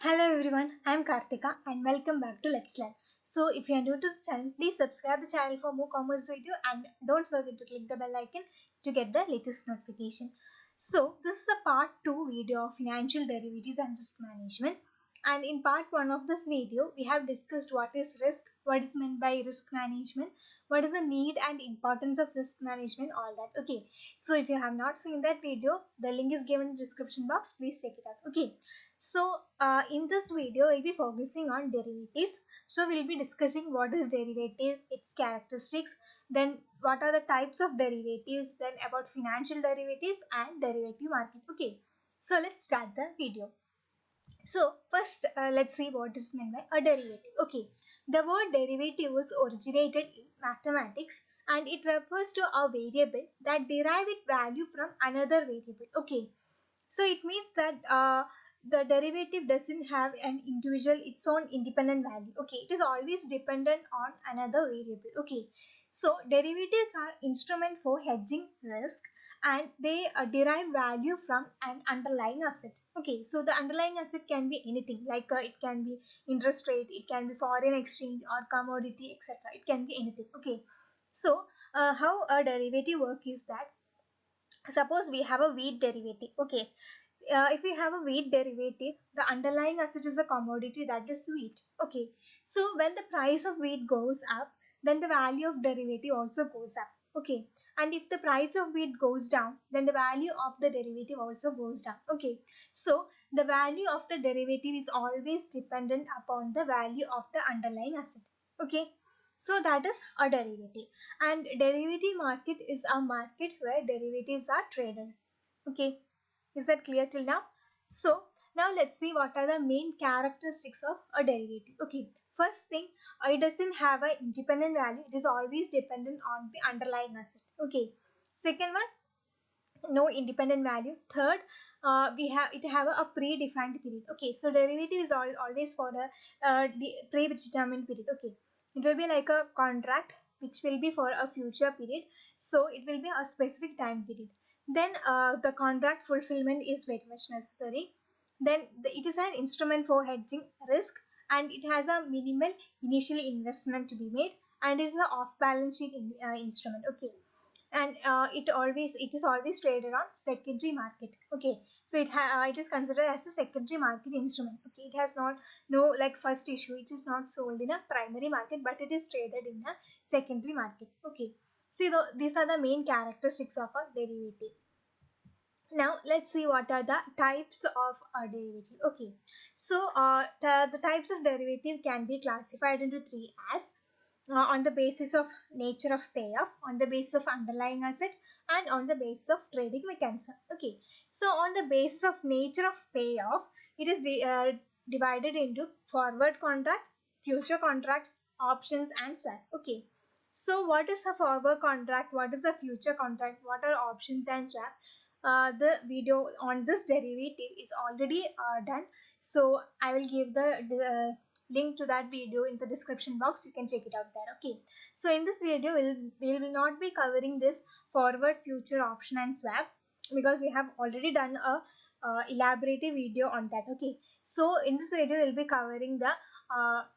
Hello everyone, I am Karthika and welcome back to Let's Learn. So if you are new to this channel, please subscribe the channel for more commerce video and don't forget to click the bell icon to get the latest notification. So this is a part 2 video of financial derivatives and risk management. And in part 1 of this video, we have discussed what is risk, what is meant by risk management, what is the need and importance of risk management, all that. Okay, so if you have not seen that video, the link is given in the description box. Please check it out. Okay. So in this video, we'll be focusing on derivatives. So we'll be discussing what is derivative, its characteristics, then what are the types of derivatives, then about financial derivatives and derivative market. Okay, so let's start the video. So first, let's see what is meant by a derivative. Okay, the word derivative was originated in mathematics and it refers to a variable that derive its value from another variable. Okay, so it means that the derivative doesn't have an individual its own independent value. Okay, it is always dependent on another variable. Okay, so derivatives are instrument for hedging risk and they derive value from an underlying asset. Okay, so the underlying asset can be anything like it can be interest rate, it can be foreign exchange or commodity, etc. It can be anything. Okay, so how a derivative work is that suppose we have a wheat derivative. Okay, if we have a wheat derivative, the underlying asset is a commodity that is wheat. Okay, so when the price of wheat goes up, then the value of derivative also goes up. Okay, and if the price of wheat goes down, then the value of the derivative also goes down. Okay, so the value of the derivative is always dependent upon the value of the underlying asset. Okay, so that is a derivative, and derivative market is a market where derivatives are traded. Okay, is that clear till now? So now let's see what are the main characteristics of a derivative. Okay, first thing, it doesn't have an independent value. It is always dependent on the underlying asset. Okay, second one, no independent value. Third, we have it have a predefined period. Okay, so derivative is always for a predetermined period. Okay, it will be like a contract which will be for a future period, so it will be a specific time period. Then the contract fulfillment is very much necessary. Then it is an instrument for hedging risk and it has a minimal initial investment to be made and it is an off balance sheet instrument. Okay, and it is always traded on secondary market. Okay, so it is considered as a secondary market instrument. Okay, it has not no like first issue, it is not sold in a primary market but it is traded in a secondary market. Okay, see these are the main characteristics of a derivative. Now let's see what are the types of a derivative. Okay, so the types of derivative can be classified into three as on the basis of nature of payoff, on the basis of underlying asset, and on the basis of trading mechanism. Okay, so on the basis of nature of payoff, it is divided into forward contract, future contract, options, and swap. Okay, so what is a forward contract? What is a future contract? What are options and swap? The video on this derivative is already done, so I will give the link to that video in the description box. You can check it out there. Okay, so in this video we will not be covering this forward, future, option and swap because we have already done a elaborative video on that. Okay, so in this video we will be covering the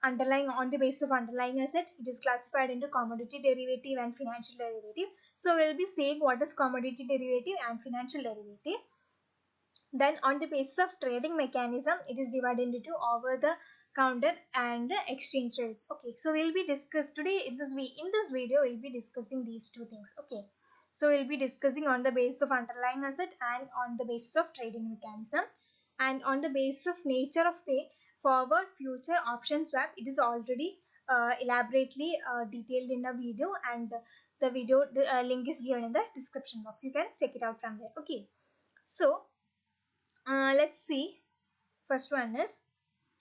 underlying on the basis of underlying asset. It is classified into commodity derivative and financial derivative. So we'll be saying what is commodity derivative and financial derivative. Then on the basis of trading mechanism, it is divided into over the counter and the exchange rate. Okay, so we'll be discussed today in this video we'll be discussing these two things. Okay, so we'll be discussing on the basis of underlying asset and on the basis of trading mechanism, and on the basis of nature of pay, forward, future, option, swap. It is already elaborately detailed in a video, and the video link is given in the description box. You can check it out from there. Okay, so let's see. First one is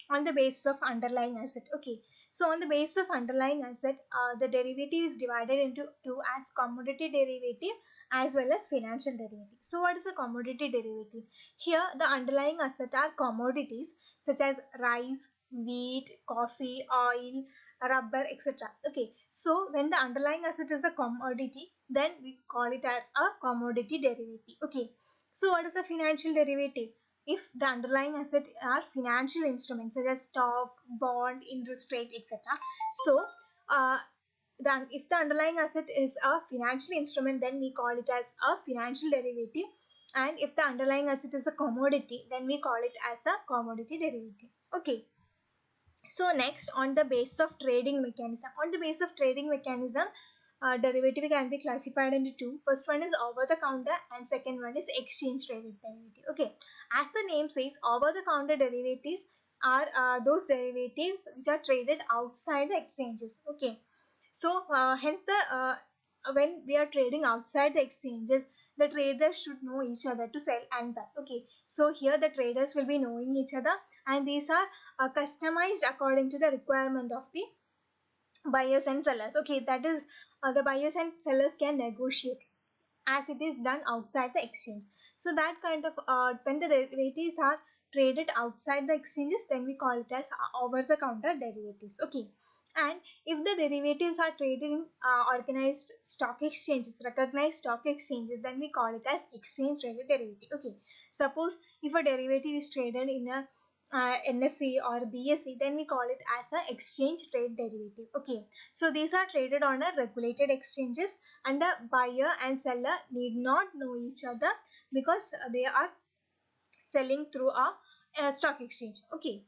on the basis of underlying asset. Okay, so on the basis of underlying asset, the derivative is divided into two as commodity derivative as well as financial derivative. So what is a commodity derivative? Here the underlying asset are commodities such as rice, wheat, coffee, oil, rubber, etc. Okay, so when the underlying asset is a commodity, then we call it as a commodity derivative. Okay, so what is a financial derivative? if the underlying asset are financial instruments such as stock, bond, interest rate, etc. So then if the underlying asset is a financial instrument, then we call it as a financial derivative. And if the underlying asset is a commodity, then we call it as a commodity derivative. Okay. So next, on the basis of trading mechanism. On the basis of trading mechanism, derivative can be classified into two. First one is over the counter and second one is exchange traded derivative. Okay. As the name says, over the counter derivatives are those derivatives which are traded outside the exchanges. Okay. So hence when we are trading outside the exchanges, the traders should know each other to sell and buy. Okay, so here the traders will be knowing each other, and these are customized according to the requirement of the buyers and sellers. Okay, that is the buyers and sellers can negotiate as it is done outside the exchange. So that kind of when the derivatives are traded outside the exchanges, then we call it as over the counter derivatives. Okay. And if the derivatives are traded in organized stock exchanges, recognized stock exchanges, then we call it as exchange traded derivative. Okay. Suppose if a derivative is traded in a NSE or BSE, then we call it as a exchange trade derivative. Okay. So these are traded on a regulated exchanges, and the buyer and seller need not know each other because they are selling through a stock exchange. Okay.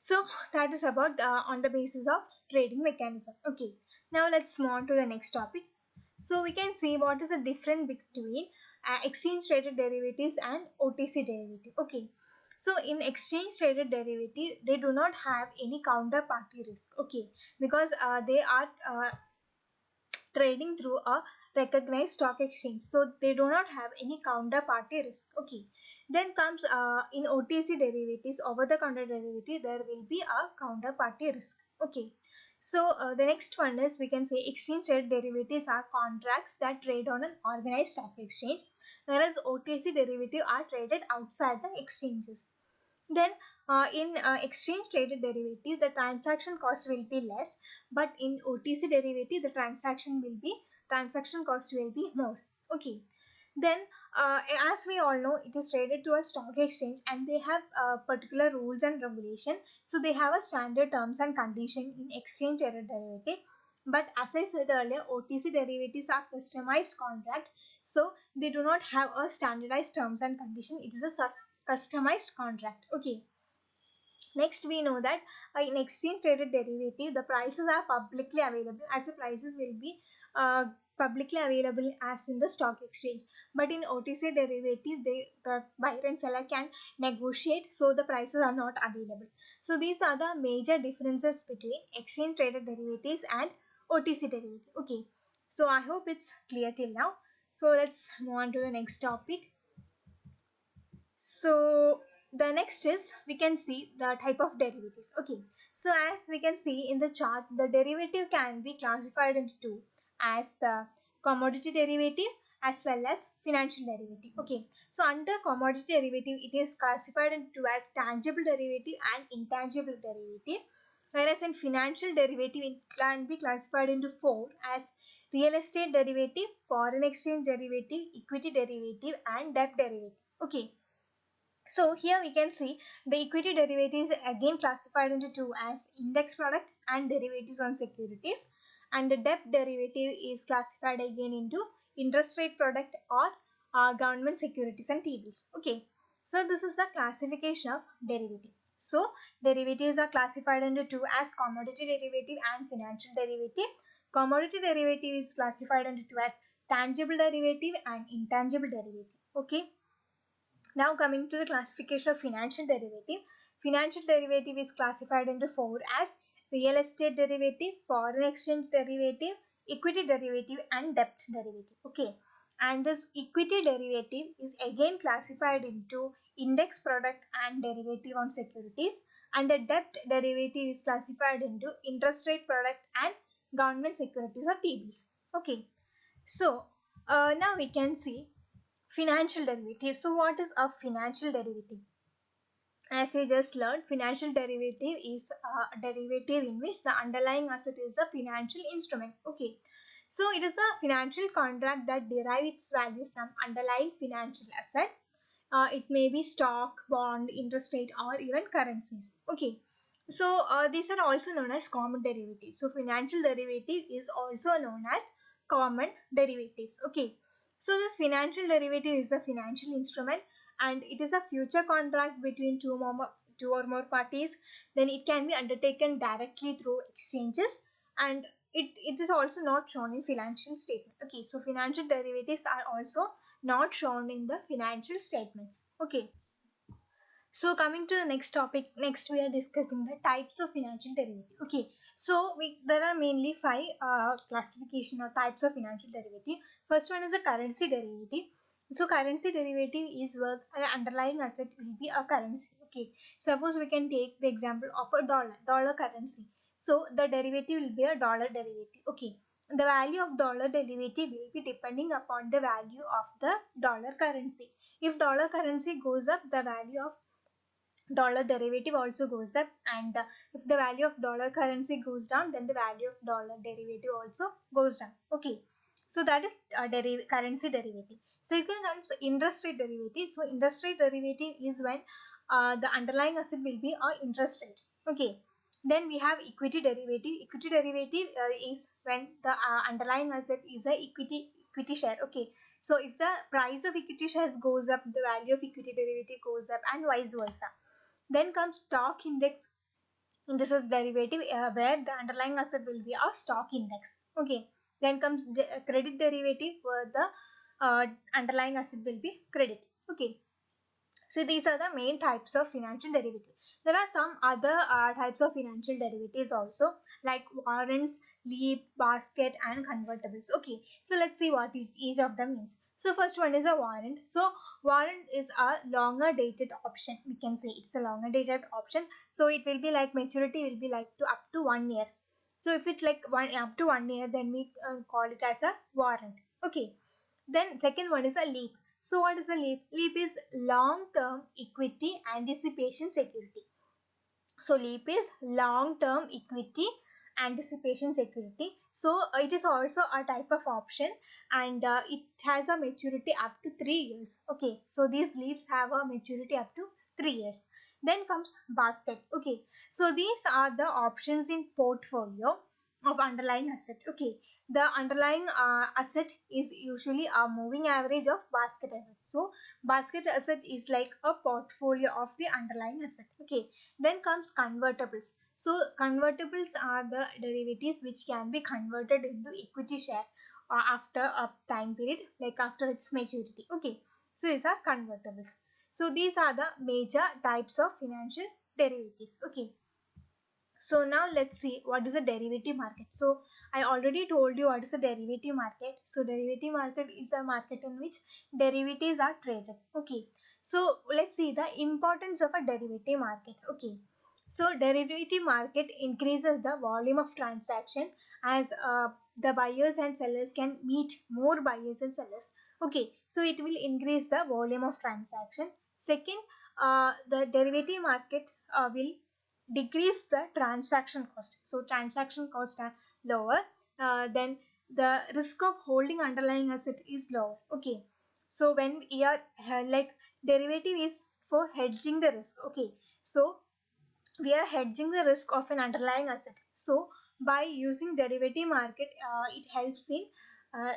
So that is about on the basis of trading mechanism. Okay. Now let's move on to the next topic. So we can see what is the difference between exchange traded derivatives and OTC derivative. Okay. So in exchange traded derivative, they do not have any counterparty risk. Okay. Because they are trading through a recognized stock exchange, so they do not have any counterparty risk. Okay. Then comes in OTC derivatives, over the counter derivative, there will be a counterparty risk. Okay. So the next one is, we can say, exchange traded derivatives are contracts that trade on an organized stock exchange, whereas OTC derivatives are traded outside the exchanges. Then in exchange traded derivative, the transaction cost will be less, but in OTC derivative, the transaction cost will be more. Okay. Then as we all know, it is traded to a stock exchange, and they have particular rules and regulation. So they have a standard terms and condition in exchange traded derivative. But as I said earlier, OTC derivatives are customized contract, so they do not have a standardized terms and condition. It is a customized contract. Okay. Next, we know that in exchange traded derivative, the prices are publicly available, as the prices will be uh, publicly available as in the stock exchange. But in OTC derivative, the buyer and seller can negotiate, so the prices are not available. So these are the major differences between exchange traded derivatives and OTC derivative. Okay. So I hope it's clear till now. So let's move on to the next topic. So the next is, we can see the type of derivatives. Okay. So as we can see in the chart, the derivative can be classified into two, as commodity derivative as well as financial derivative. Okay. So under commodity derivative, it is classified into as tangible derivative and intangible derivative. Whereas in financial derivative, it can be classified into four, as real estate derivative, foreign exchange derivative, equity derivative, and debt derivative. Okay. So here we can see the equity derivatives again classified into two, as index product and derivatives on securities, and the debt derivative is classified again into interest rate product or government securities and T-bills. Okay, so this is the classification of derivative. So derivatives are classified into two, as commodity derivative and financial derivative. Commodity derivative is classified into two, as tangible derivative and intangible derivative. Okay. Now coming to the classification of financial derivative. Financial derivative is classified into four, as real estate derivative, foreign exchange derivative, equity derivative, and debt derivative. Okay. And this equity derivative is again classified into index product and derivative on securities. And the debt derivative is classified into interest rate product and government securities or T-bills. Okay. So now we can see financial derivative. So what is a financial derivative? As we just learned, financial derivative is a derivative in which the underlying asset is a financial instrument. Okay. So it is a financial contract that derives its value from underlying financial asset. It may be stock, bond, interest rate, or even currencies. Okay. So these are also known as common derivatives. So financial derivative is also known as common derivatives. Okay. So this financial derivative is a financial instrument, and it is a future contract between two or more parties. Then it can be undertaken directly through exchanges, and it is also not shown in financial statement. Okay, so financial derivatives are also not shown in the financial statements. Okay, so coming to the next topic, next we are discussing the types of financial derivative. Okay, so there are mainly five classification or types of financial derivative. First one is a currency derivative. So currency derivative is where an underlying asset will be a currency. Okay, suppose we can take the example of a dollar currency. So the derivative will be a dollar derivative. Okay, the value of dollar derivative will be depending upon the value of the dollar currency. If dollar currency goes up, the value of dollar derivative also goes up, and if the value of dollar currency goes down, then the value of dollar derivative also goes down. Okay, so that is currency derivative. Second comes interest rate derivative. So interest rate derivative is when the underlying asset will be a interest rate. Okay, then we have equity derivative. Equity derivative is when the underlying asset is a equity share. Okay, so if the price of equity shares goes up, the value of equity derivative goes up, and vice versa. Then comes stock index. This is derivative where the underlying asset will be a stock index. Okay. Then comes credit derivative where the underlying asset will be credit. Okay. So these are the main types of financial derivative. There are some other types of financial derivatives also, like warrants, leap, basket, and convertibles. Okay, so let's see what each of them means. So first one is a warrant. So warrant is a longer dated option. We can say it's a longer dated option. So it will be like maturity will be like up to 1 year. So if it's like up to 1 year, then we call it as a warrant. Okay. Then second one is a leap. So what is a leap? Leap is long-term equity anticipation security. So LEAP is long-term equity anticipation security. So it is also a type of option, and it has a maturity up to 3 years. Okay, so these LEAPs have a maturity up to 3 years. Then comes basket. Okay, so these are the options in portfolio of underlying asset. Okay, the underlying asset is usually a moving average of basket asset. So basket asset is like a portfolio of the underlying asset. Okay, then comes convertibles. So convertibles are the derivatives which can be converted into equity share after a time period, like after its maturity. Okay, so these are convertibles. So these are the major types of financial derivatives. Okay, so now let's see what is a derivative market. So I already told you what is a derivative market. So derivative market is a market in which derivatives are traded. Okay, so let's see the importance of a derivative market. Okay, so derivative market increases the volume of transaction as the buyers and sellers can meet more buyers and sellers. Okay, so it will increase the volume of transaction. Second, the derivative market will decrease the transaction cost. So transaction costs are lower. Then the risk of holding underlying asset is lower. Okay, so when we are like derivative is for hedging the risk. Okay, so we are hedging the risk of an underlying asset. So by using derivative market, it helps in uh,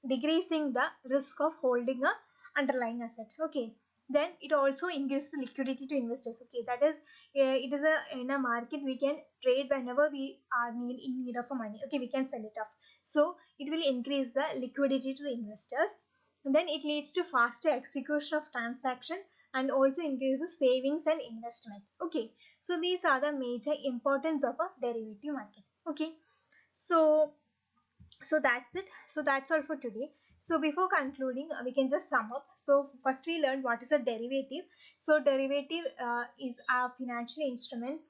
decreasing the risk of holding a underlying asset. Okay, then it also increases the liquidity to investors. Okay, that is it is a in a market we can trade whenever we are in need of money. Okay, we can sell it off. So it will increase the liquidity to the investors. And then it leads to faster execution of transaction and also increases savings and investment. Okay, so these are the major importance of a derivative market. Okay, so that's it. So that's all for today. So before concluding, we can just sum up. So first we learned what is a derivative. So derivative is a financial instrument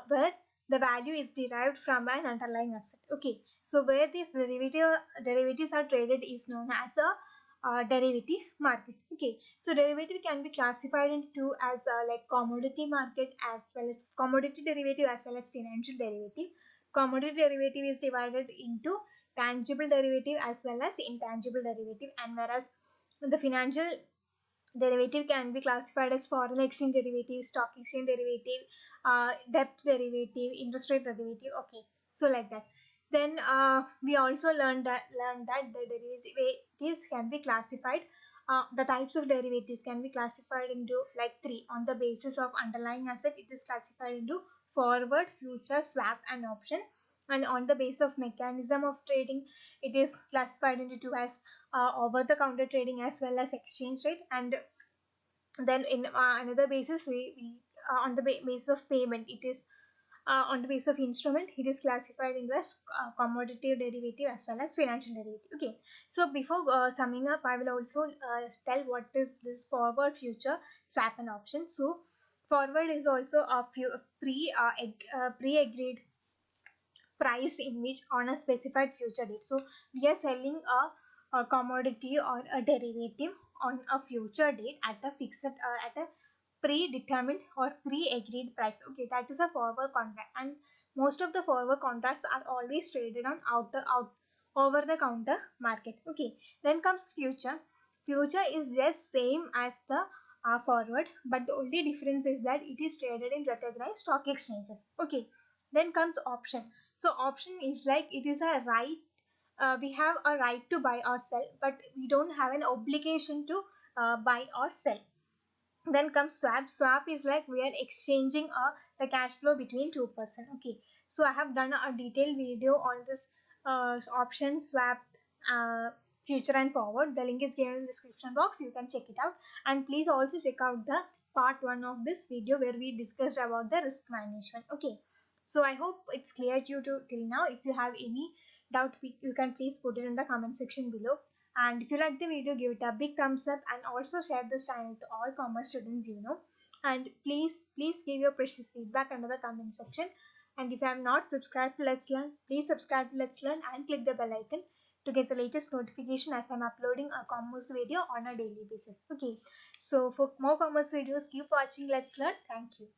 where the value is derived from an underlying asset. Okay, so where these derivatives are traded is known as a derivative market. Okay, so derivative can be classified into as like commodity market as well as commodity derivative as well as financial derivative. Commodity derivative is divided into tangible derivative as well as intangible derivative, and whereas the financial Derivative can be classified as foreign exchange derivative, stock exchange derivative, debt derivative, interest rate derivative. Okay, so like that. Then we also learned that the derivatives can be classified. The types of derivatives can be classified into like three. On the basis of underlying asset, it is classified into forward, future, swap, and option. And on the basis of mechanism of trading, it is classified into two as over-the-counter trading as well as exchange rate. And then in another basis, we on the basis of payment, it is on the basis of instrument, it is classified into as commodity derivative as well as financial derivative. Okay, so before summing up, I will also tell what is this forward, future, swap, and option. So forward is also a few pre-agreed price in which on a specified future date. So we are selling a commodity or a derivative on a future date at a fixed at a predetermined or pre-agreed price. Okay, that is a forward contract, and most of the forward contracts are always traded on out over the counter market. Okay, then comes future. Future is just same as the forward, but the only difference is that it is traded in recognized stock exchanges. Okay, then comes option. So option is like it is a right, we have a right to buy or sell, but we don't have an obligation to buy or sell. Then comes swap. Swap is like we are exchanging the cash flow between two person. Okay, so I have done a detailed video on this option, swap, uh, future and forward. The link is given in the description box, you can check it out. And please also check out the part 1 of this video where we discussed about the risk management. Okay, so I hope it's clear to you till now. If you have any doubt, you can please put it in the comment section below. And if you like the video, give it a big thumbs up and also share this channel to all commerce students you know. And please give your precious feedback under the comment section. And if you have not subscribed to Let's Learn, please subscribe to Let's Learn and click the bell icon to get the latest notification as I'm uploading a commerce video on a daily basis. Okay, so for more commerce videos, keep watching Let's Learn. Thank you.